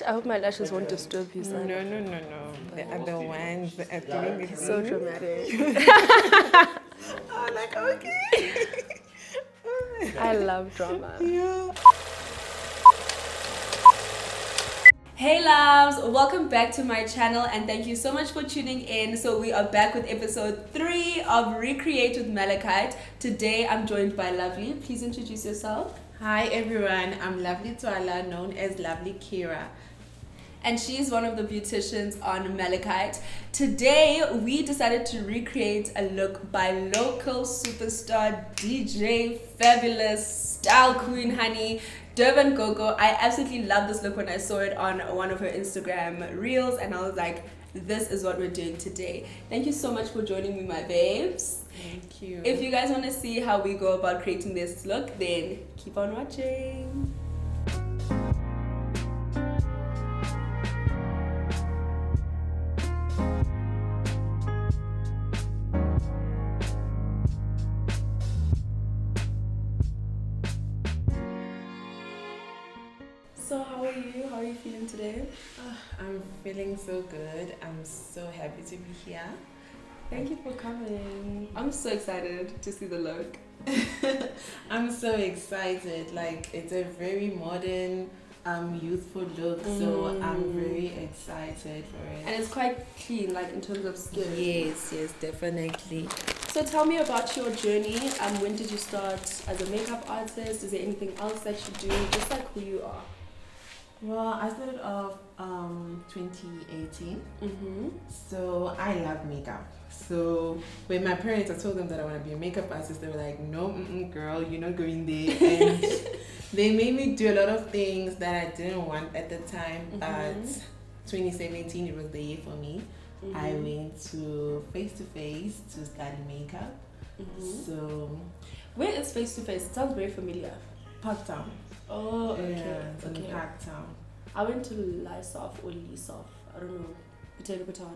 I hope my lashes won't disturb you, son. No. The other ones that are doing it. So dramatic. I'm like, okay. I love drama. Yeah. Hey loves, welcome back to my channel and thank you so much for tuning in. So we are back with episode 3 of Recreate with Malakyt. Today I'm joined by Lovely. Please introduce yourself. Hi everyone, I'm Lovely Twala, known as Lovely Kira. And she's one of the beauticians on Malakyt. Today we decided to recreate a look by local superstar DJ fabulous style queen honey DBN Gogo. I absolutely love this look when I saw it on one of her Instagram reels and I was like, this is what we're doing today. Thank you so much for joining me, my babes. Thank you. If you guys want to see how we go about creating this look, then keep on watching. So how are you? How are you feeling today? I'm feeling so good. I'm so happy to be here. Thank you for coming. I'm so excited to see the look. I'm so excited. Like, it's a very modern, youthful look, so I'm very excited for it. And it's quite clean, like in terms of skin. Yes, definitely. So tell me about your journey. When did you start as a makeup artist? Is there anything else that you do? Just like who you are. Well, I started off 2018. So I love makeup. So when my parents, I told them that I want to be a makeup artist, they were like, no, girl, you're not going there. And they made me do a lot of things that I didn't want at the time. But 2017, it was the year for me. I went to Face to Face to study makeup. So where is Face to Face? It sounds very familiar. Parktown. Oh, okay. Yeah, it's in okay. Parktown. I went to Lysoff or Lysoff. I don't know. Potato.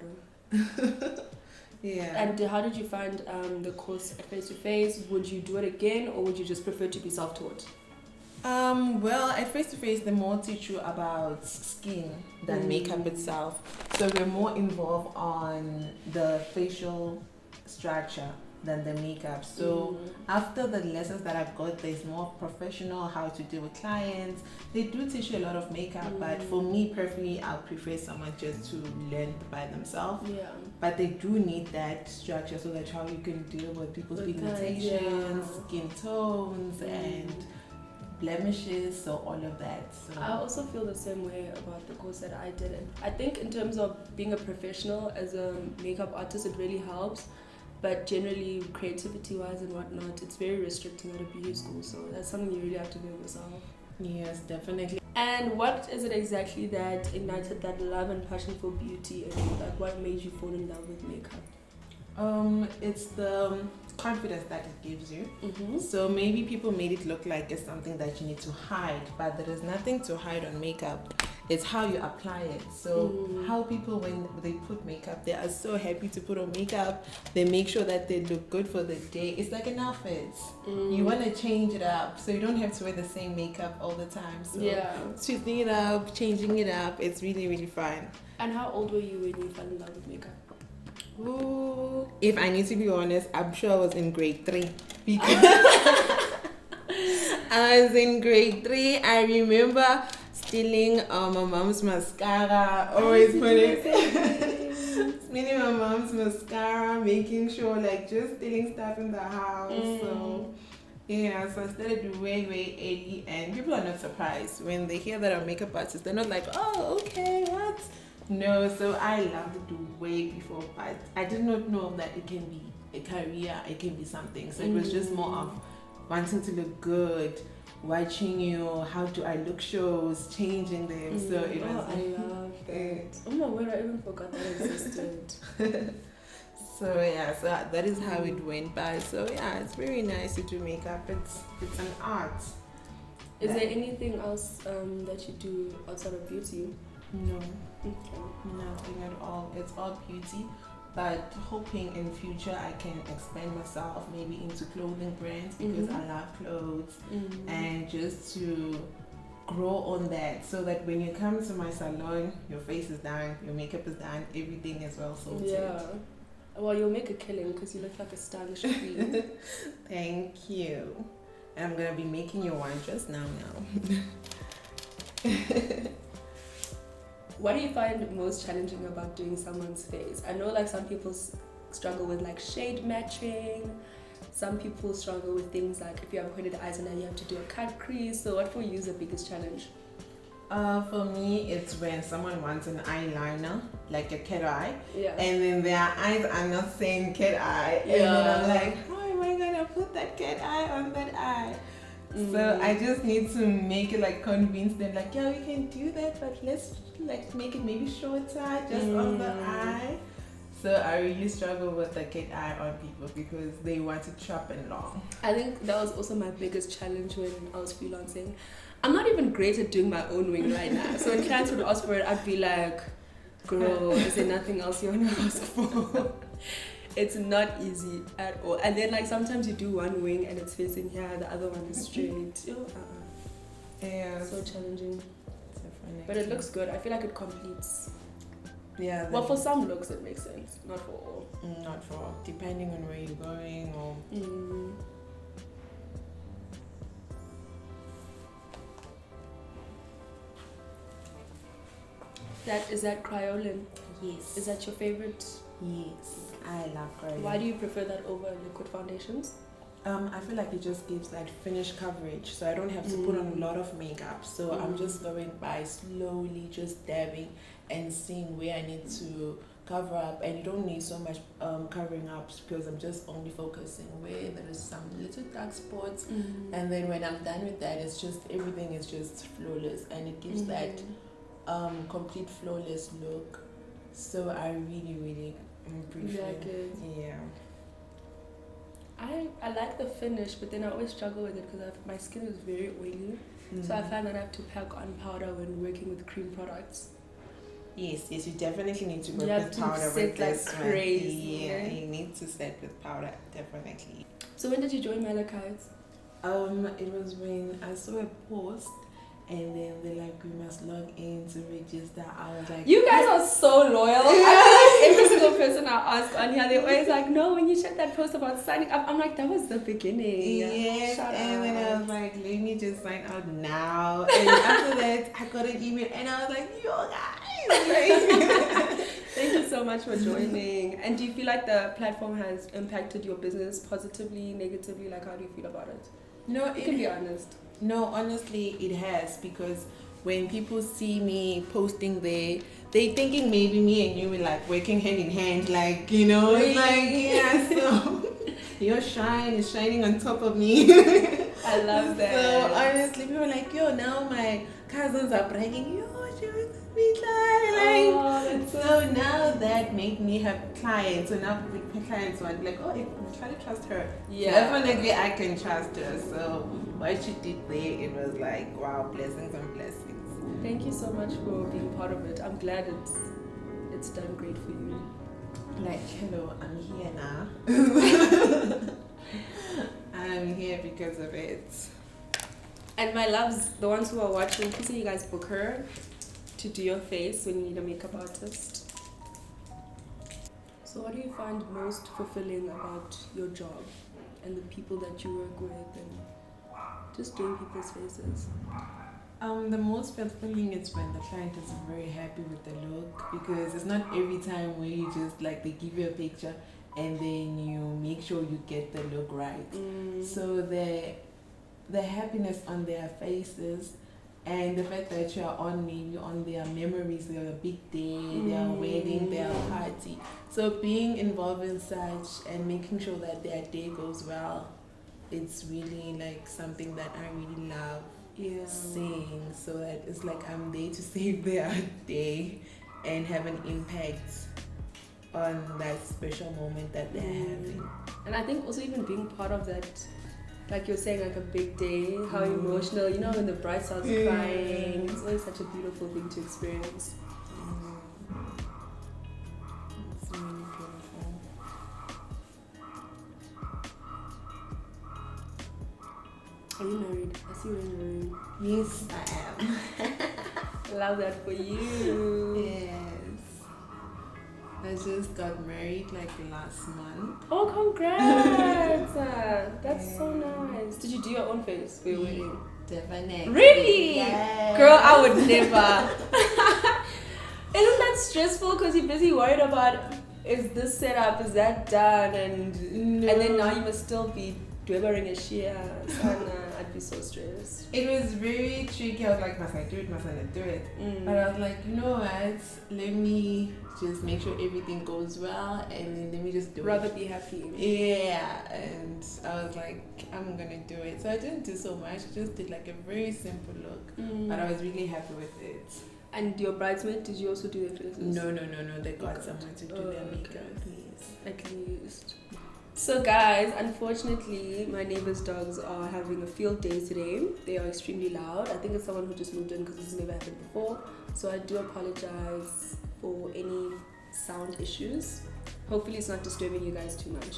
Yeah. And how did you find the course at Face to Face? Would you do it again or would you just prefer to be self-taught? Well, at Face to Face, they more teach you about skin than makeup itself. So we're more involved on the facial structure than the makeup. So after the lessons that I've got, there's more professional how to deal with clients. They do teach you a lot of makeup, but for me personally, I prefer someone just to learn by themselves. Yeah. But they do need that structure so that how you can deal with people's pigmentations, skin tones, and blemishes, so all of that. So I also feel the same way about the course that I did. And I think in terms of being a professional as a makeup artist, it really helps. But generally, creativity-wise and whatnot, it's very restricting at a beauty school. So that's something you really have to build yourself. yes, definitely. And what is it exactly that ignited that love and passion for beauty? And like, what made you fall in love with makeup? It's the confidence that it gives you. So maybe people made it look like it's something that you need to hide, but there is nothing to hide on makeup. It's how you apply it. So how people, when they put makeup, they are so happy to put on makeup. They make sure that they look good for the day. It's like an outfit. You want to change it up, so you don't have to wear the same makeup all the time. So switching it up, changing it up, it's really, really fun. And how old were you when you fell in love with makeup? Ooh, if I need to be honest, I'm sure I was in grade 3 because I was in grade 3. I remember stealing my mom's mascara, always stealing my mom's mascara, making sure like just stealing stuff in the house. So yeah, so I started way early, and people are not surprised when they hear that I'm a makeup artist. They're not like, oh, okay, what? No, so I loved it way before, but I did not know that it can be a career, it can be something. So it was just more of wanting to look good, watching how do I look shows, changing them. So it was. I love that. Oh my word, I even forgot that existed. So yeah, so that is how it went by. So yeah, it's very nice to do makeup. It's an art. Is there anything else that you do outside of beauty? No, nothing at all. It's all beauty, but hoping in future I can expand myself maybe into clothing brands because I love clothes and just to grow on that so that when you come to my salon, your face is done, your makeup is done, everything is well sorted. Yeah. Well, you'll make a killing because you look like a stylish queen. Thank you. And I'm gonna be making you one just now. What do you find most challenging about doing someone's face? I know like some people struggle with like shade matching. Some people struggle with things like if you have hooded eyes and then you have to do a cut crease. So what for you is the biggest challenge? For me, it's when someone wants an eyeliner, like a cat eye, Yeah. and then their eyes are not saying cat eye, and then I'm like, how am I gonna put that cat eye on that eye? So I just need to make it like convince them, like, yeah, we can do that, but let's like make it maybe shorter, just on the eye. So I really struggle with the cat eye on people because they want it sharp and long. I think that was also my biggest challenge when I was freelancing. I'm not even great at doing my own wing right now. So when clients would ask for it, I'd be like, girl, is there nothing else you want to ask for? It's not easy at all. And then like sometimes you do one wing and it's facing here, the other one is straight. Yeah. So challenging. Definitely. But it looks good. I feel like it completes. Yeah. Well, for some looks it makes sense. Not for all. Not for all. Depending on where you're going or... Is that Cryolin? Yes. Is that your favorite? Yes. I love Cryolin. Why do you prefer that over liquid foundations? I feel like it just gives that finished coverage, so I don't have to put on a lot of makeup. So I'm just going by slowly, just dabbing and seeing where I need to cover up. And you don't need so much covering up because I'm just only focusing where there is some little dark spots. And then when I'm done with that, it's just everything is just flawless, and it gives that complete flawless look. So I really appreciate like it. Yeah. I like the finish, but then I always struggle with it because my skin is very oily. So I find that I have to pack on powder when working with cream products. Yes, you definitely need to work You have with to powder set with like this one. crazy. Yeah, you need to set with powder, definitely. So when did you join Malakyt? It was when I saw a post and then they're like, we must log in to register. I was like, You guys are so loyal. I feel like every single person I ask on here, they're always like, no, when you check that post about signing up, I'm like, that was the beginning. yes, Shut and up. then I was like, let me just sign out now. And after that, I got an email and I was like, yo guys. Thank you so much for joining. And do you feel like the platform has impacted your business positively, negatively? Like, how do you feel about it? No, You can be honest. No, honestly, it has, because when people see me posting there, they thinking maybe me and you were like working hand in hand, like, you know, it's like, yeah, so your shine is shining on top of me. I love that. So honestly, people are like, yo, now my cousins are bragging, yo, she was a Mihlali, like, Oh, that's so now that made me have clients. So now the clients want like, oh, if I'm trying to trust her, Yeah. definitely I can trust her. So what she did there, it was like, wow, blessings on blessings. Thank you so much for being part of it. I'm glad it's done great for you. Like, hello, I'm here now. I'm here because of it. And my loves, the ones who are watching, please say you guys book her to do your face when you need a makeup artist. So what do you find most fulfilling about your job and the people that you work with and just doing people's faces? The most fulfilling is when the client is very happy with the look, because it's not every time where you just like they give you a picture and then you make sure you get the look right. So the happiness on their faces and the fact that you are on maybe on their memories, their big day, their wedding, their party. So being involved in such and making sure that their day goes well, it's really like something that I really love seeing. So that it's like I'm there to save their day and have an impact on that special moment that they're having. And I think also even being part of that, like you're saying, like a big day, how emotional, you know, when the bride starts crying, it's always such a beautiful thing to experience. It's really beautiful. Are you married? I see you in the room. Yes, I am. Love that for you. Yes. I just got married like last month. Oh, congrats! That's so nice. Did you do your own face for your wedding? Definitely. Really? Yes. Girl, I would never. Isn't that stressful because you're busy worried about is this set up, is that done, and then now you must still be delivering a sheer. I'd be so stressed. It was very tricky. I was like, must I do it? Must I not do it? But I was like, you know what? Let me just make sure everything goes well, and then let me just do Rather it. be happy. Yeah, and I was like, I'm gonna do it. So I didn't do so much. Just did like a very simple look, but I was really happy with it. And your bridesmaid, did you also do their faces? No. They got someone to do their makeup. Yes. At least. So guys, unfortunately, my neighbor's dogs are having a field day today. They are extremely loud. I think it's someone who just moved in because this has never happened before. So I do apologize for any sound issues. Hopefully it's not disturbing you guys too much.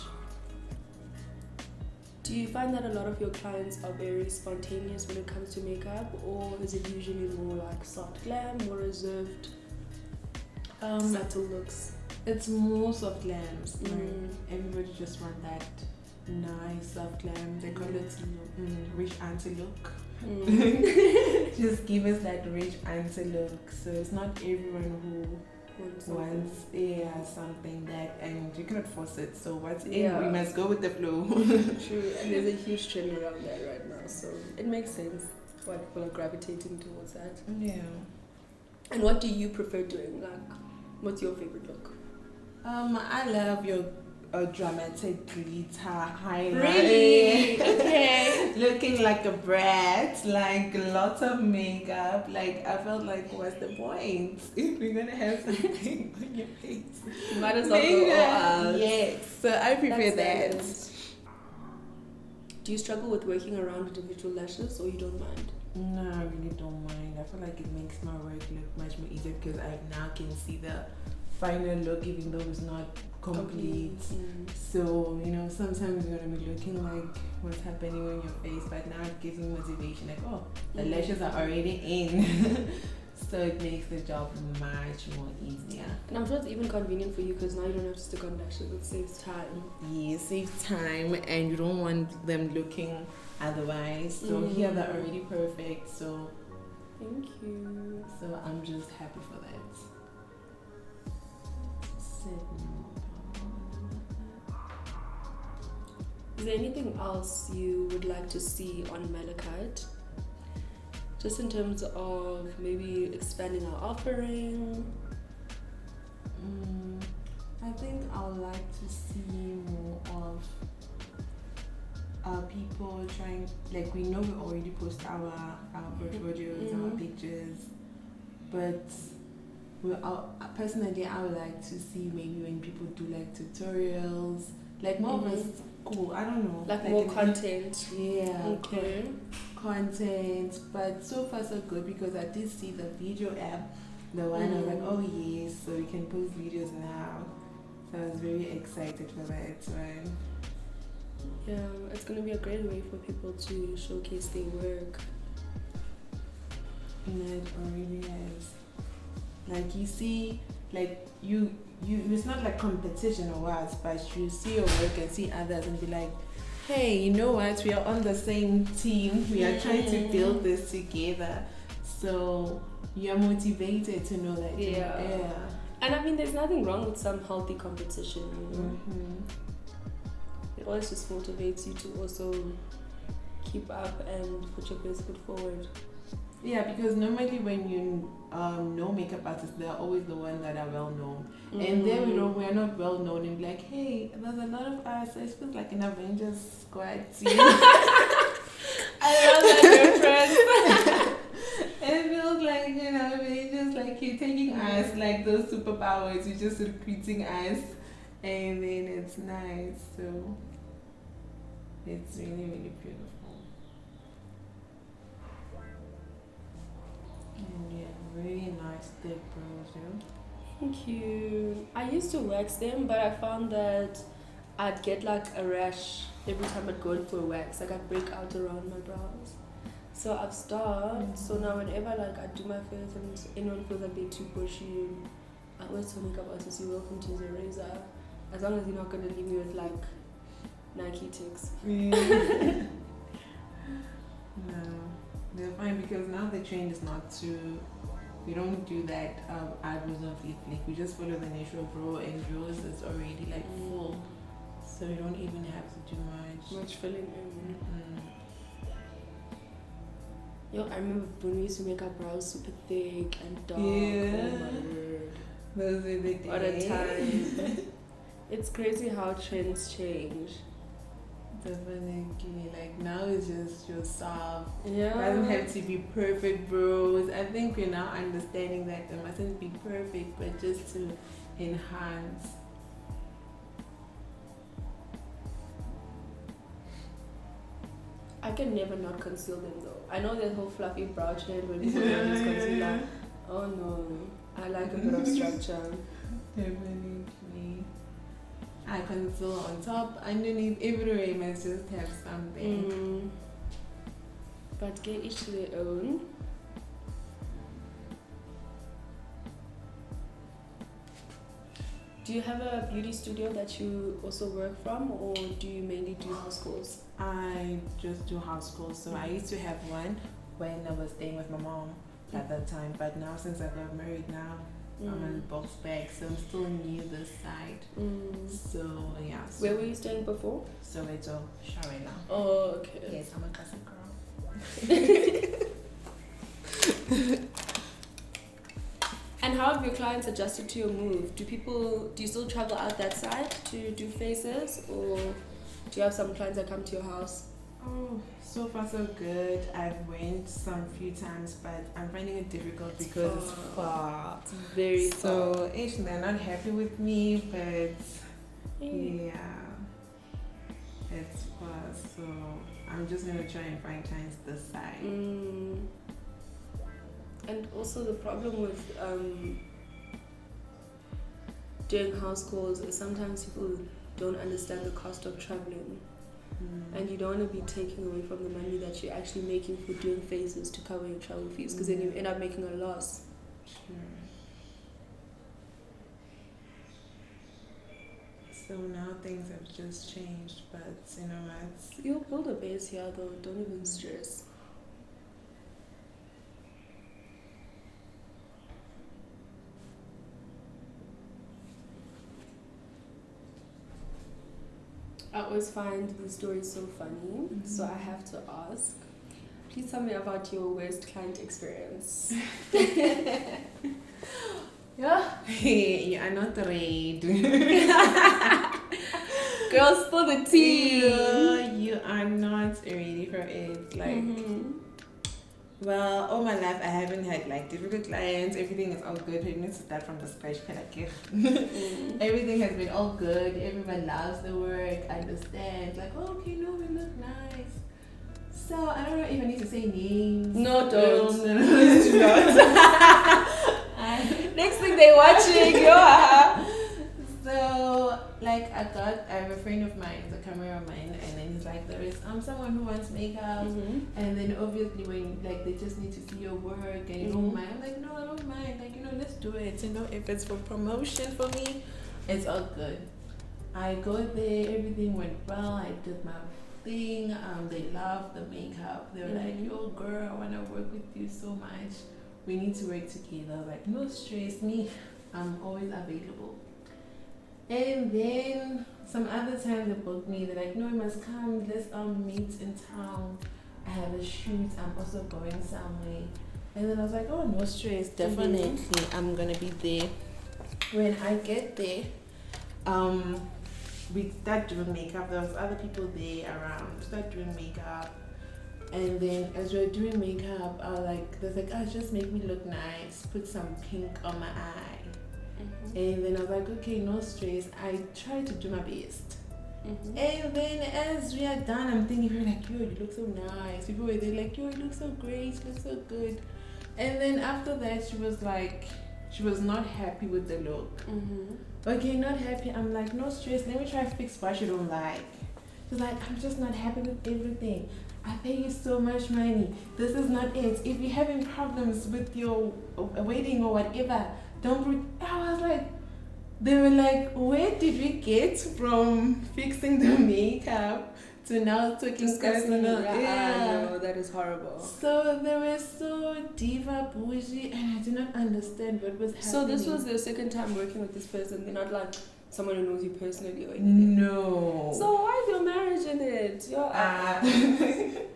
Do you find that a lot of your clients are very spontaneous when it comes to makeup, or is it usually more like soft glam, more reserved, subtle looks? It's more soft glams. Everybody just want that nice soft glam. They call it rich auntie look. Just give us that rich auntie look. So it's not everyone who wants something that, and you cannot force it. So what's in, we must go with the flow. True, and there's a huge trend around that right now, so it makes sense why people are gravitating towards that. Yeah. And what do you prefer doing? Like, what's your favorite look? I love your dramatic glitter highlight. Really? Okay. Looking like a brat, like lots of makeup. Like I felt like, what's the point if we're gonna have something on your face? Might as well go all out. Yes, so I prefer that. Do you struggle with working around individual lashes, or you don't mind? No, I really don't mind. I feel like it makes my work look much more easier because I now can see the final look, even though it's not complete. So sometimes you're gonna be looking like what's happening on your face, but now it gives me motivation. Like, oh, the lashes are already in. So it makes the job much more easier. And I'm sure it's even convenient for you because now you don't have to stick on lashes. It saves time. Yeah, saves time, and you don't want them looking otherwise. So here they're already perfect. So thank you. So I'm just happy for that. Is there anything else you would like to see on Malakyt? Just in terms of maybe expanding our offering? I think I would like to see more of people trying, like we know we already post our portfolios, our pictures, but personally I would like to see maybe when people do like tutorials, like more of a school, I don't know. Like more content. Yeah. Okay. Content, but so far so good because I did see the video app, the one I was like, oh yes, so we can post videos now. So I was very excited for that one. Yeah, it's gonna be a great way for people to showcase their work. And it already is. Like you see, like you it's not like competition or what, but you see your work and see others and be like, hey, you know what, we are on the same team, we are trying to build this together. So you're motivated to know that. Yeah. And I mean, there's nothing wrong with some healthy competition, you know? It always just motivates you to also keep up and put your best foot forward. Yeah, because normally when you know makeup artists, they're always the ones that are well known. And then we're not well known and be like, hey, there's a lot of us. It feels like an Avengers squad team. I love that reference. It feels like, Avengers, like you're taking us, like those superpowers, you're just recruiting us, and then it's nice. So it's really, really beautiful. And yeah, really nice thick brows, Thank you. I used to wax them, but I found that I'd get like a rash every time I'd go in for a wax. Like I'd break out around my brows. So I've stopped. So now whenever like I do my face and anyone feels like they're too bushy, I always tell makeup artists, you're welcome to use a razor. As long as you're not gonna leave me with like Nike ticks. Yeah. No, they're fine because now the trend is not to. We don't do that eyebrows on flick. We just follow the natural brow, and yours is already like full, so you don't even have to do Much filling in. Mm-mm. Yo, I remember when we used to make our brows super thick and dark. Yeah. Oh my word. Those are the What a days. time. It's crazy how trends change. Definitely, like now it's just yourself. Yeah. It doesn't have to be perfect, bros. I think we're now understanding that it mustn't be perfect, but just to enhance. I can never not conceal them though. I know that whole fluffy brow trend when people don't use concealer. Oh no. I like a bit of structure. Definitely. I conceal on top, underneath, everywhere. You must just have something. But get each to their own. Do you have a beauty studio that you also work from, or do you mainly do house calls? I just do house calls. So I used to have one when I was staying with my mom at that time. But now since I got married now, I'm on box bag, so I'm still new this side. So yeah. So Where were you staying before? So it's all Sharela. Oh, okay. Yes, I'm a classic girl. And how have your clients adjusted to your move? Do you still travel out that side to do faces, or do you have some clients that come to your house? Oh, so far so good. I've went some few times, but I'm finding it difficult because it's far. It's very far. So actually, they're not happy with me, but yeah, it's far. So I'm just gonna try and find clients this side. And also the problem with doing house calls is sometimes people don't understand the cost of traveling. And you don't want to be taking away from the money that you're actually making for doing faces to cover your travel fees, because then you end up making a loss. So now things have just changed, but you know what? You'll build a base here though, don't even stress. I always find the story so funny, so I have to ask. Please tell me about your worst client experience. Yeah. You are not ready. Girls, spill the tea. You are not ready for it. Like, well, all my life I haven't had like difficult clients. Everything is all good. You need to start from the scratch. Everything has been all good. Everyone loves the work, understands. Like, oh, okay, no, we look nice. So I don't know if I need to say names. No, don't. Please do not. Next thing they watching, So, like, I have a friend of mine, he's a cameraman, and then he's like, there is someone who wants makeup, and then obviously when, like, they just need to see your work, and you don't mind. I'm like, no, I don't mind, like, you know, let's do it, you know, if it's for promotion for me, it's all good. I go there, everything went well, I did my thing, they loved the makeup, they were like, yo, girl, I want to work with you so much, we need to work together, like, no stress, me, I'm always available. And then some other time they booked me, they're like, no, you must come, let's meet in town, I have a shoot, I'm also going somewhere. And then I was like, oh, no stress, definitely, I'm gonna be there. When I get there, we start doing makeup, there was other people there around, we start doing makeup. And then as we were doing makeup, I was like, there's like, oh, just make me look nice, put some pink on my eye. And then I was like, okay, no stress. I tried to do my best. And then as we are done, I'm thinking, we're like, yo, you look so nice. People were there like, yo, you look so great, you look so good. And then after that, she was like, she was not happy with the look. Okay, not happy. I'm like, no stress. Let me try to fix what you don't like. She's like, I'm just not happy with everything. I pay you so much money. This is not it. If you're having problems with your wedding or whatever, I was like, they were like, where did we get from fixing the makeup to now talking personal? Yeah, I know, that is horrible. So they were so diva bougie, and I did not understand what was happening. So this was their second time working with this person. They're not like someone who knows you personally or anything. No. So why is your marriage in it?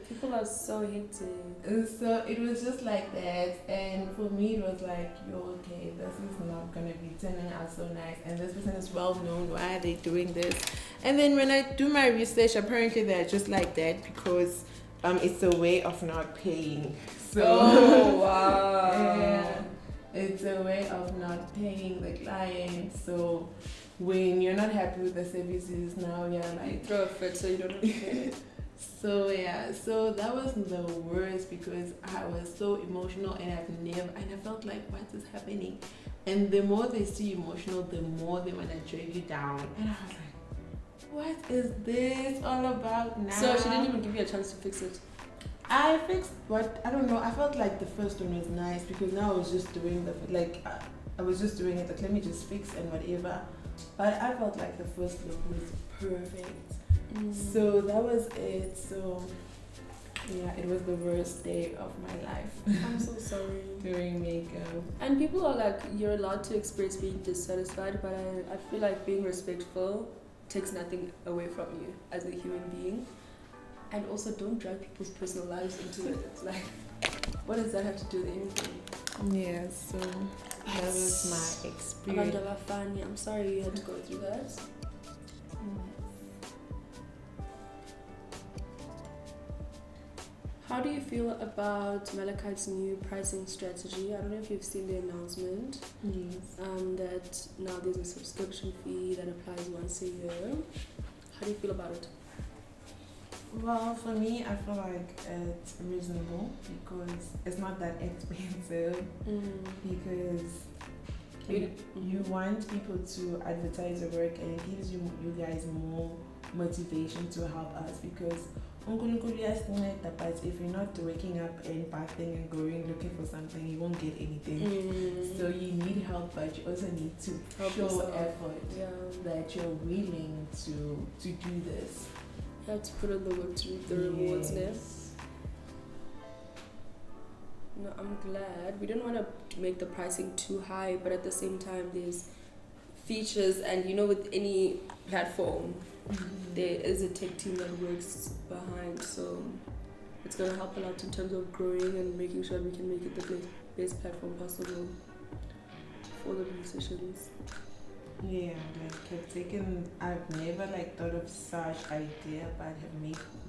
People are so hectic. So it was just like that, and for me it was like, okay, this is not gonna be turning out so nice, and this person is well known, why are they doing this? And then when I do my research, apparently they're just like that because it's a way of not paying. So Oh wow. yeah, it's a way of not paying the client. So when you're not happy with the services, now you're like, Throw a fit so you don't have to pay. so yeah, so that was the worst because I was so emotional, and I felt like, what is happening? And the more they see you emotional, the more they want to drag you down. And I was like, what is this all about now? So she didn't even give you a chance to fix it. I fixed what, I don't know, I felt like the first one was nice because now I was just doing I was just doing it like, let me just fix and whatever. But I felt like the first look was perfect. So that was it. So yeah, it was the worst day of my life. I'm so sorry. Doing makeup. And people are like, you're allowed to express being dissatisfied, but I feel like being respectful takes nothing away from you as a human being. And also, don't drag people's personal lives into it. It's like, what does that have to do with anything? Yeah, so that was my experience. I'm sorry you had to go through that. How do you feel about Malakyt's new pricing strategy? I don't know if you've seen the announcement. Yes. That now there's a subscription fee that applies once a year. How do you feel about it? Well, for me, I feel like it's reasonable because it's not that expensive. Because you want people to advertise your work, and it gives you guys more motivation to help us because but if you're not waking up and bathing and going looking for something, you won't get anything. So you need help, but you also need to show effort that you're willing to do this. You have to put in the work to reap the rewards now. No, I'm glad. We don't want to make the pricing too high, but at the same time there's features, and with any platform there is a tech team that works behind, so it's going to help a lot in terms of growing and making sure we can make it the best platform possible for the musicians. Yeah, I've never thought of such idea, but have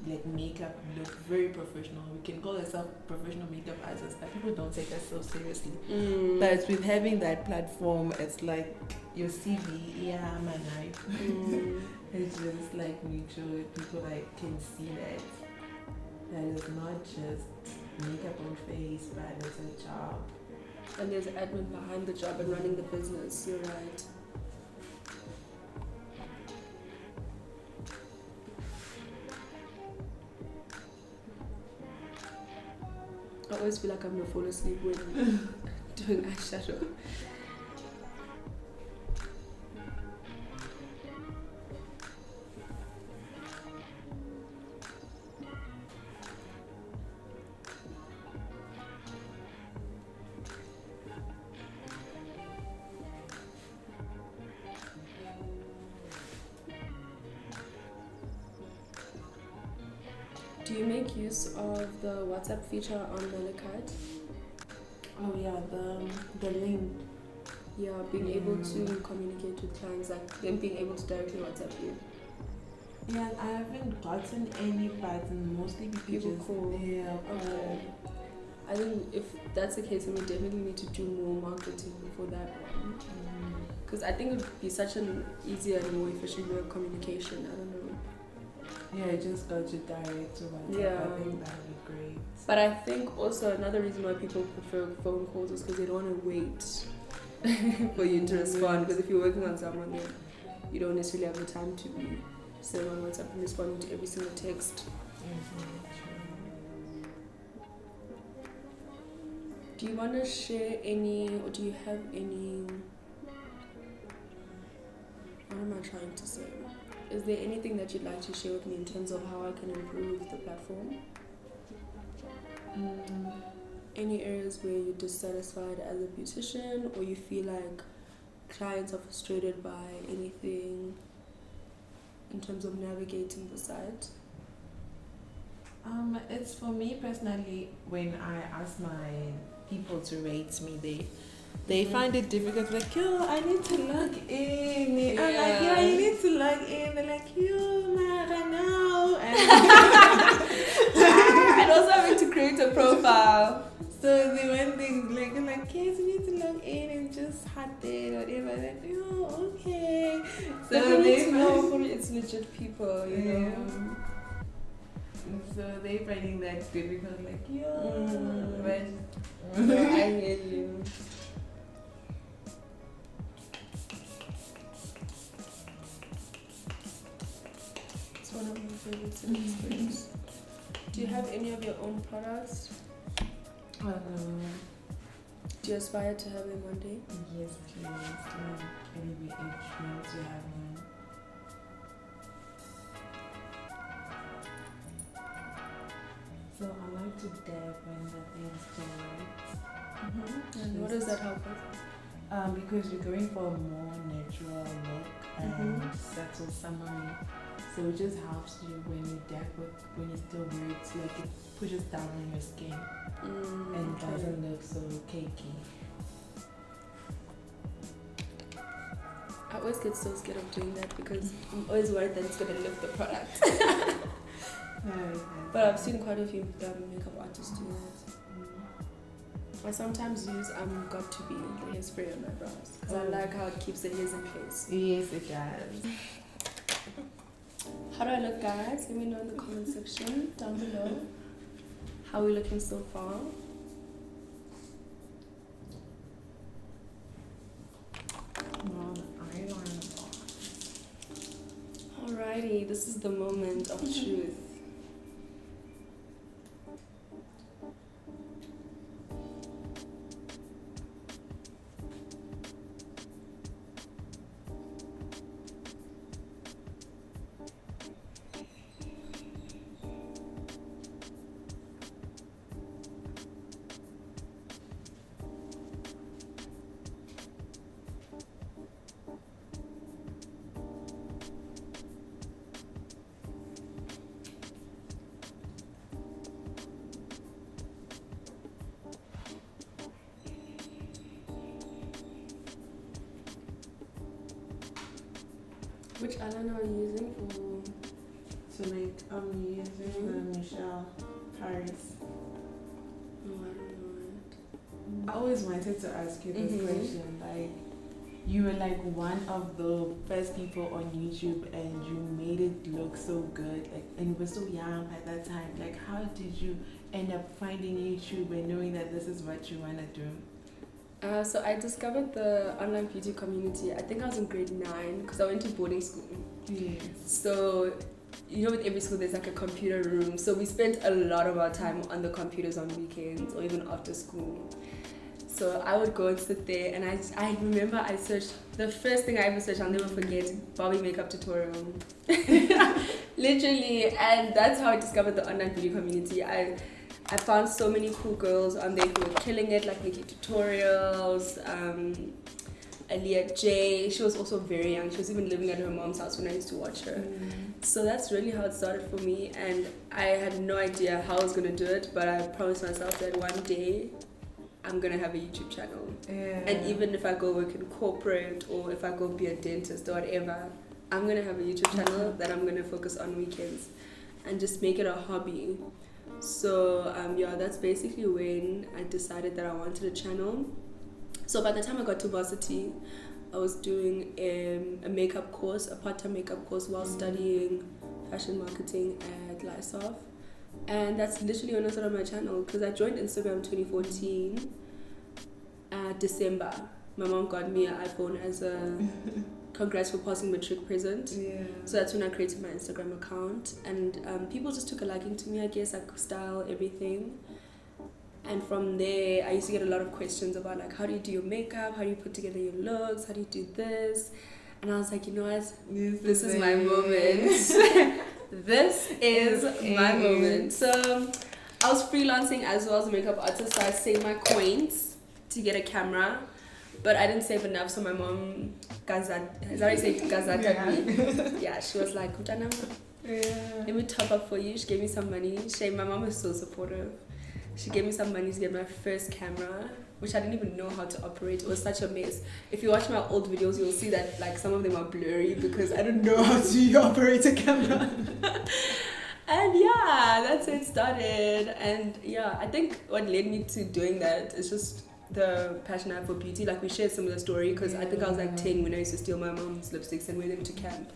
made makeup look very professional. We can call ourselves professional makeup artists, but people don't take us so seriously. But with having that platform, it's like your CV, I'm an eye. It's just make sure that people can see that it's not just makeup on face, but it's a job. And there's admin behind the job and running the business. You're right. I always feel like I'm gonna fall asleep when doing eyeshadow. Do you make use of the WhatsApp feature on Malakyt? Oh yeah, the link. Yeah, being able to communicate with clients, them being able to directly WhatsApp you. Yeah, I haven't gotten any, but mostly People call. Yeah. Okay. I think if that's the case, then we definitely need to do more marketing for that one. Because I think it would be such an easier and more efficient way of communication. I don't know. Yeah, it just got you direct to WhatsApp. Yeah. I think that would be great. But I think also another reason why people prefer phone calls is because they don't want to wait for you to respond. Because if you're working on someone, then you don't necessarily have the time to be sitting on WhatsApp and responding to every single text. Do you want to share any, or do you have any, what am I trying to say? Is there anything that you'd like to share with me in terms of how I can improve the platform? Any areas where you're dissatisfied as a beautician, or you feel like clients are frustrated by anything in terms of navigating the site? It's for me personally, when I ask my people to rate me, they find it difficult. Like, yo, I need to log in. I'm like, yeah, you need to log in. They're like, yo, Mara, now. And also having to create a profile. So the one thing, like, yes, you need to log in and just hot it or whatever. Like, oh, okay. So they know it's legit people, you know. So they finding that difficult, like, yo, but I hear you. It's one of my favorites in this space. Do you have any of your own products? Do you aspire to have them one day? Yes, please. Like, anyway, each month you have one. So I like to dab when the things do And what does that help with? because you're going for a more natural look and subtle summary. So it just helps you when you dab when you still wear it, like it pushes down on your skin and doesn't look so cakey. I always get so scared of doing that because I'm always worried that it's going to lift the product. But I've seen quite a few makeup artists do that. I sometimes use Got To Be, the hairspray on my brows, because I like how it keeps the hairs in place. Yes, it does. How do I look, guys? Let me know in the comment section down below. How are we looking so far? Alrighty, this is the moment of truth. Which eyeliner are you using for? So like I'm using the Michelle Paris. No, I don't know it. I always wanted to ask you this question. Like, you were like one of the first people on YouTube, and you made it look so good. Like, and you were so young at that time. Like, how did you end up finding YouTube and knowing that this is what you wanna do? So I discovered the online beauty community. I think I was in grade 9 because I went to boarding school. Yes. So, you know, with every school there's like a computer room. So we spent a lot of our time on the computers on weekends or even after school. So I would go and sit there, and I remember I searched, the first thing I ever searched, I'll never forget, Barbie makeup tutorial. Literally, and that's how I discovered the online beauty community. I found so many cool girls on there who were killing it, like making tutorials. Aliyah J, she was also very young. She was even living at her mom's house when I used to watch her. So that's really how it started for me, and I had no idea how I was gonna do it, but I promised myself that one day I'm gonna have a YouTube channel. And even if I go work in corporate or if I go be a dentist or whatever, I'm gonna have a YouTube channel that I'm gonna focus on weekends and just make it a hobby. So yeah, that's basically when I decided that I wanted a channel. So by the time I got to varsity, I was doing a makeup course, a part-time makeup course while studying fashion marketing at Lysof. And that's literally when I started my channel, because I joined Instagram 2014 December. My mom got me an iPhone as a congrats for passing matric present. So that's when I created my Instagram account, and people just took a liking to me, I guess, like style, everything. And from there, I used to get a lot of questions about like, how do you do your makeup? How do you put together your looks? How do you do this? And I was like, you know what? This is my moment. This is my moment. So I was freelancing as well as a makeup artist. So I saved my coins to get a camera. But I didn't save enough. So my mom, is that how you say gazated me? Yeah, she was like, let me top up for you. She gave me some money. My mom is so supportive. She gave me some money to get my first camera, which I didn't even know how to operate. It was such a mess. If you watch my old videos, you'll see that like some of them are blurry because I didn't know how to operate a camera. And yeah, that's how it started. And yeah, I think what led me to doing that is just the passion I have for beauty. Like we share a similar story because I think I was like 10 when I used to steal my mom's lipsticks and wear them to camp.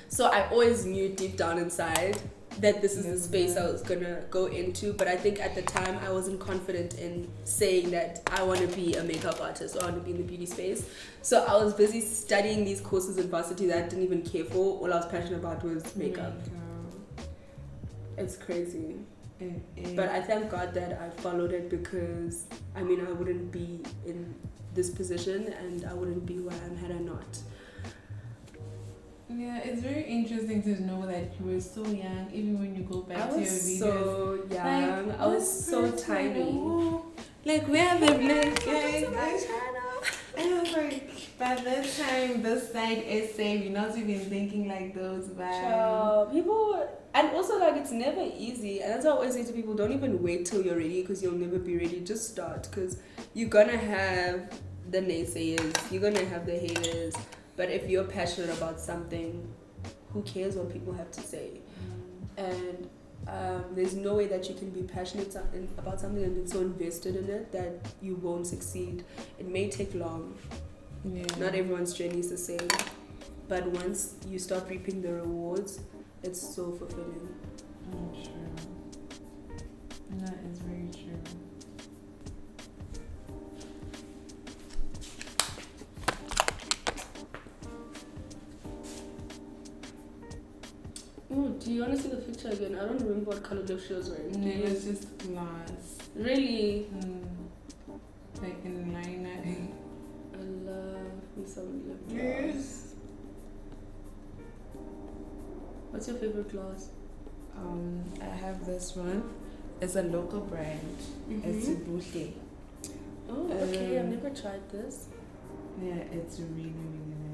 So I always knew deep down inside that this is the space I was gonna go into, but I think at the time I wasn't confident in saying that I want to be a makeup artist or I want to be in the beauty space. So I was busy studying these courses in varsity that I didn't even care for. All I was passionate about was makeup. It's crazy. But I thank God that I followed it because I mean I wouldn't be in this position and I wouldn't be where I am had I not. Yeah, it's very interesting to know that you were so young, even when you go back to your videos. So young. Like, I was so tiny. Like, where are the black guys? And I was like, by that time, the side essay, you're not even thinking like those vibes. People, and also like it's never easy. And that's what I always say to people: don't even wait till you're ready because you'll never be ready. Just start because you're gonna have the naysayers, you're gonna have the haters. But if you're passionate about something, who cares what people have to say? And there's no way that you can be passionate about something and be so invested in it that you won't succeed. It may take long. Yeah. Not everyone's journey is the same. But once you start reaping the rewards, it's so fulfilling. True. That is very true. Oh, do you want to see the picture again? I don't remember what color lip she was wearing. No, it was just glass. Really? Like an eyeliner. I love me some lip gloss. Yes. What's your favorite gloss? I have this one. It's a local brand. It's Buhle. Oh, okay. I've never tried this. Yeah, it's really, really nice.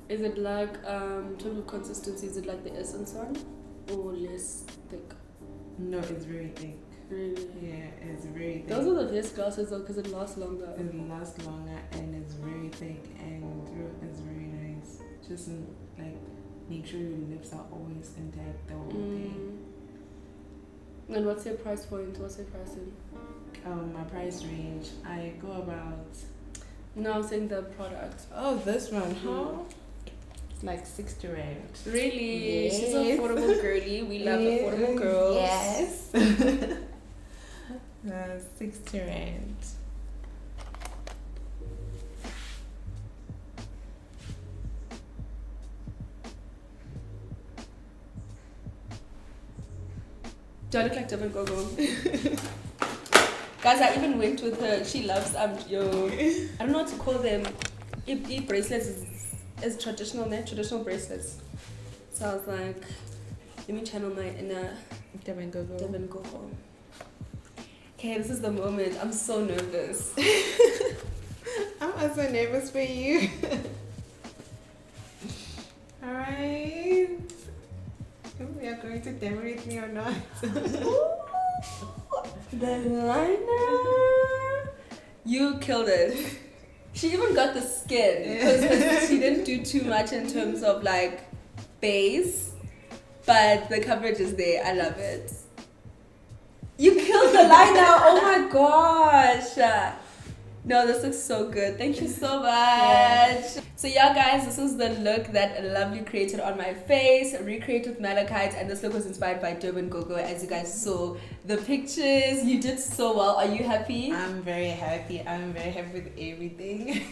Is it like, in terms of consistency, is it like the Essence one? Or less thick? No, it's very thick. Really? Yeah, it's very thick. Those are the best glasses though, because it lasts longer. It lasts longer and it's very thick and it's very nice. Just like make sure your lips are always intact the whole day. And what's your price point? What's your pricing? My price range, I go about. No, I'm saying the product. Oh, this one, huh? It's like 60 rand. Really? Yes. She's an affordable girly. We love affordable girls. Yes. 60 rand. Do I look like DBN Gogo? Guys, I even went with her. She loves I don't know what to call them. Bracelets is traditional, traditional bracelets. So I was like, let me channel my inner DBN Gogo. DBN Gogo. Okay, this is the moment. I'm so nervous. I'm also nervous for you. Alright. We are going to demo with me or not. The liner. You killed it. She even got the skin because she didn't do too much in terms of like base, but the coverage is there. I love it. You killed the liner. Oh my gosh. No, this looks so good. Thank you so much. Yeah. So yeah, guys, this is the look that Lovely created on my face, recreated with Malakyt, and this look was inspired by DBN Gogo. As you guys saw the pictures, you did so well. Are you happy? I'm very happy. I'm very happy with everything.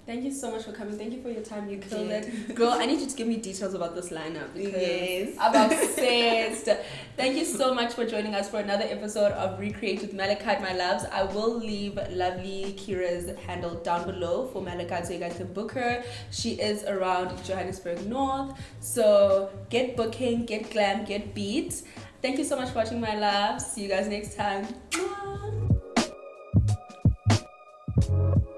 Thank you so much for coming. Thank you for your time. You killed it. Girl, I need you to give me details about this lineup because Yes. I'm obsessed. Thank you so much for joining us for another episode of Recreate with Malakyt, my loves. I will leave lovely Kira's handle down below for Malakyt so you guys can book her. She is around Johannesburg North. So get booking, get glam, get beat. Thank you so much for watching, my loves. See you guys next time. Bye.